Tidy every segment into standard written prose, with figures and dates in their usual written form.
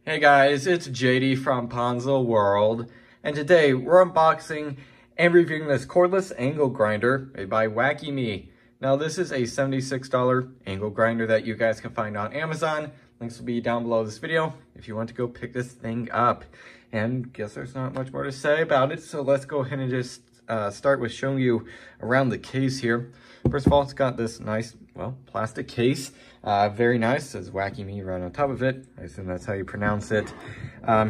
Hey guys, it's JD from Ponzo World, and today we're unboxing and reviewing this cordless angle grinder made by Wakyme. Now this is a $76 angle grinder that you guys can find on Amazon. Links will be down below this video if you want to go pick this thing up. And guess there's not much more to say about it, so let's go ahead and just start with showing you around the case here. First of all, it's got this nice, well, plastic case. Very nice, it says Wakyme right on top of it. I assume that's how you pronounce it.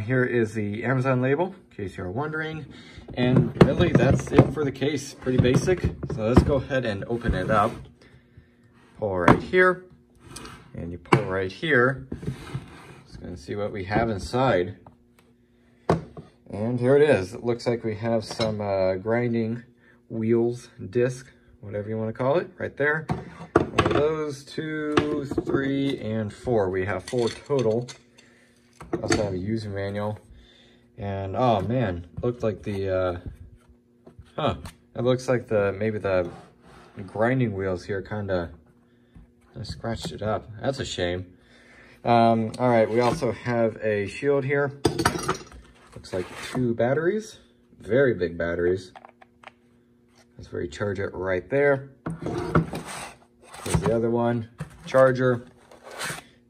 Here is the Amazon label, in case you're wondering. And really, that's it for the case. Pretty basic. So let's go ahead and open it up. Pull right here, and you pull right here. Just gonna see what we have inside. And here it is. It looks like we have some grinding wheels, disc, whatever you want to call it, right there. One of those, 2, 3, and 4. We have 4 total. Also have a user manual. And oh man, looked like the it looks like maybe the grinding wheels here kind of scratched it up. That's a shame. All right, we also have a shield here. Looks like 2 batteries, very big batteries. That's where you charge it right there. Here's the other one, charger,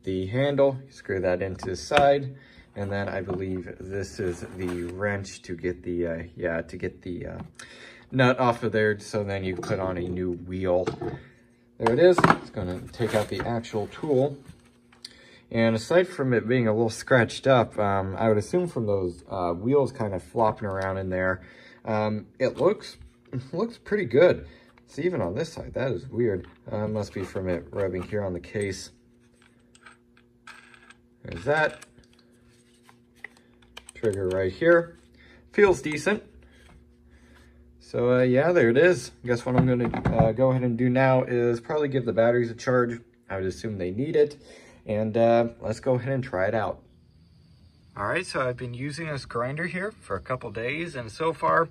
the handle, you screw that into the side, and then I believe this is the wrench to get the, nut off of there, so then you put on a new wheel. There it is. It's gonna take out the actual tool. And aside from it being a little scratched up, I would assume from those wheels kind of flopping around in there, it looks pretty good. See, even on this side, that is weird. Must be from it rubbing here on the case. There's that. Trigger right here. Feels decent. So yeah, there it is. I guess what I'm going to go ahead and do now is probably give the batteries a charge. I would assume they need it. And let's go ahead and try it out. All right, so I've been using this grinder here for a couple days, and so far,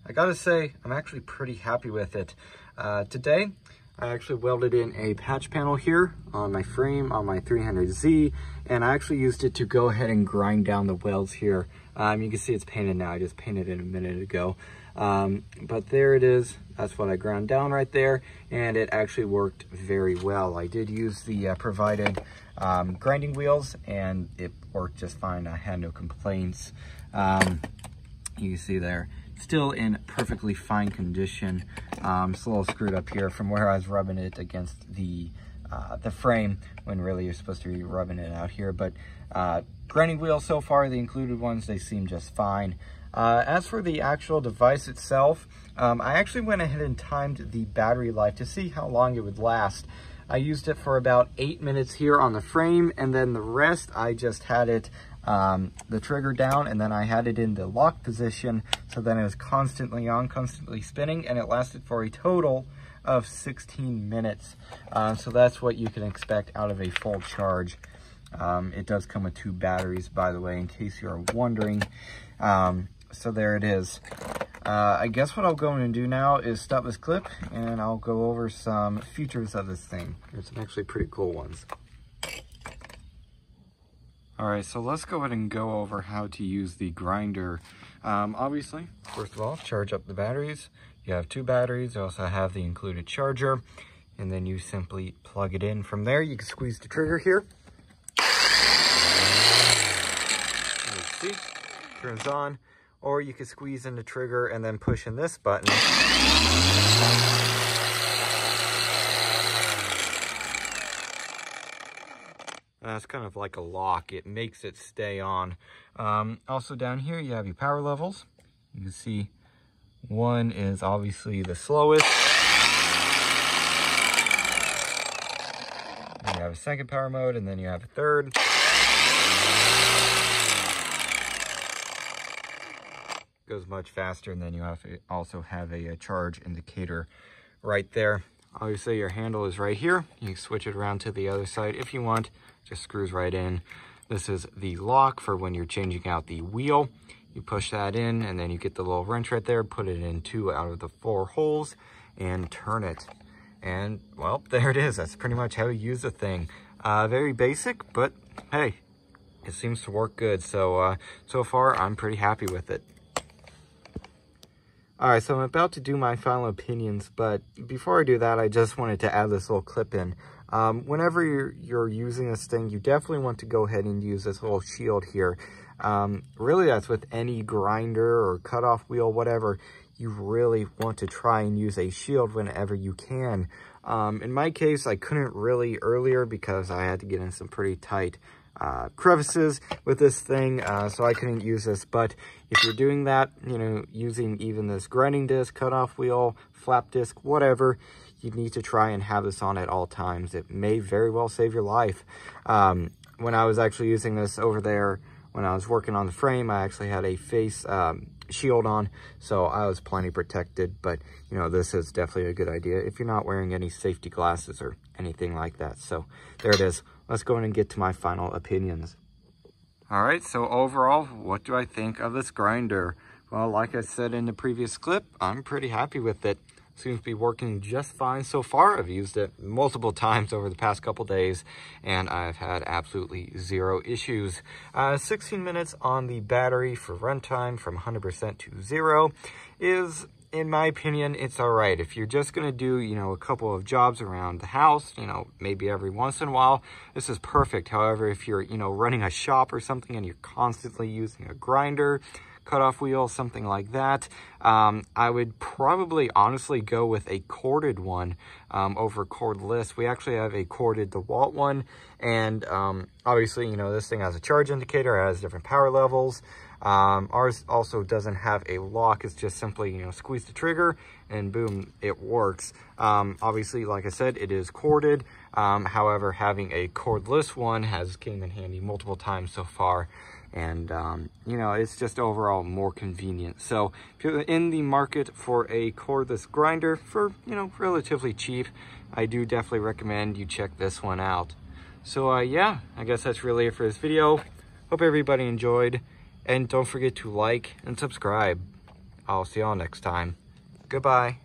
I gotta say, I'm actually pretty happy with it. Today, I actually welded in a patch panel here on my frame on my 300Z, and I actually used it to go ahead and grind down the welds here. You can see it's painted now. I just painted it a minute ago. But there it is. That's what I ground down right there, and it actually worked very well. I did use the provided grinding wheels, and it worked just fine. I had no complaints. You can see there, still in perfectly fine condition. It's a little screwed up here from where I was rubbing it against the frame, when really you're supposed to be rubbing it out here. But grinding wheels so far, the included ones, they seem just fine. As for the actual device itself, I actually went ahead and timed the battery life to see how long it would last. I used it for about 8 minutes here on the frame, and then the rest I just had it the trigger down, and then I had it in the lock position, so then it was constantly on, constantly spinning, and it lasted for a total of 16 minutes. So that's what you can expect out of a full charge. It does come with 2 batteries, by the way, in case you're wondering. So there it is. I guess what I'll go and do now is stop this clip, and I'll go over some features of this thing. There's some actually pretty cool ones. All right, so let's go ahead and go over how to use the grinder. Obviously, first of all, charge up the batteries. You have 2 batteries. You also have the included charger, and then you simply plug it in. From there, you can squeeze the trigger here. See, turns on, or you can squeeze in the trigger and then push in this button. That's kind of like a lock. It makes it stay on. Also down here, you have your power levels. You can see 1 is obviously the slowest. And you have a 2nd power mode, and then you have a 3rd. Goes much faster, and then you also have a charge indicator right there. Obviously, your handle is right here. You can switch it around to the other side if you want. Just screws right in. This is the lock for when you're changing out the wheel. You push that in, and then you get the little wrench right there, put it in 2 out of the 4 holes, and turn it. And, well, there it is. That's pretty much how you use the thing. Very basic, but hey, it seems to work good. So, so far, I'm pretty happy with it. All right, so I'm about to do my final opinions, but before I do that, I just wanted to add this little clip in. Whenever you're using this thing, you definitely want to go ahead and use this little shield here. Really, that's with any grinder or cutoff wheel, whatever. You really want to try and use a shield whenever you can. In my case, I couldn't really earlier because I had to get in some pretty tight crevices with this thing, so I couldn't use this. But if you're doing that, you know, using even this grinding disc, cutoff wheel, flap disc, whatever, you need to try and have this on at all times. It may very well save your life. When I was actually using this over there, when I was working on the frame, I actually had a face shield on, so I was plenty protected. But you know, this is definitely a good idea if you're not wearing any safety glasses or anything like that. So there it is. Let's go in and get to my final opinions. All right, so overall, what do I think of this grinder? Well, like I said in the previous clip, I'm pretty happy with it. Seems to be working just fine so far. I've used it multiple times over the past couple days, and I've had absolutely zero issues. 16 minutes on the battery for runtime from 100% to 0 is, in my opinion, it's all right. If you're just going to do, you know, a couple of jobs around the house, you know, maybe every once in a while, this is perfect. However, if you're, you know, running a shop or something and you're constantly using a grinder, cutoff wheel, something like that, I would probably honestly go with a corded one over cordless. We actually have a corded DeWalt one, and obviously, you know, this thing has a charge indicator, has different power levels. Ours also doesn't have a lock. It's just simply, you know, squeeze the trigger and boom, it works. Obviously, like I said, it is corded. However, having a cordless one has came in handy multiple times so far. And, you know, it's just overall more convenient. So if you're in the market for a cordless grinder for, you know, relatively cheap, I do definitely recommend you check this one out. So, yeah, I guess that's really it for this video. Hope everybody enjoyed. And don't forget to like and subscribe. I'll see y'all next time. Goodbye.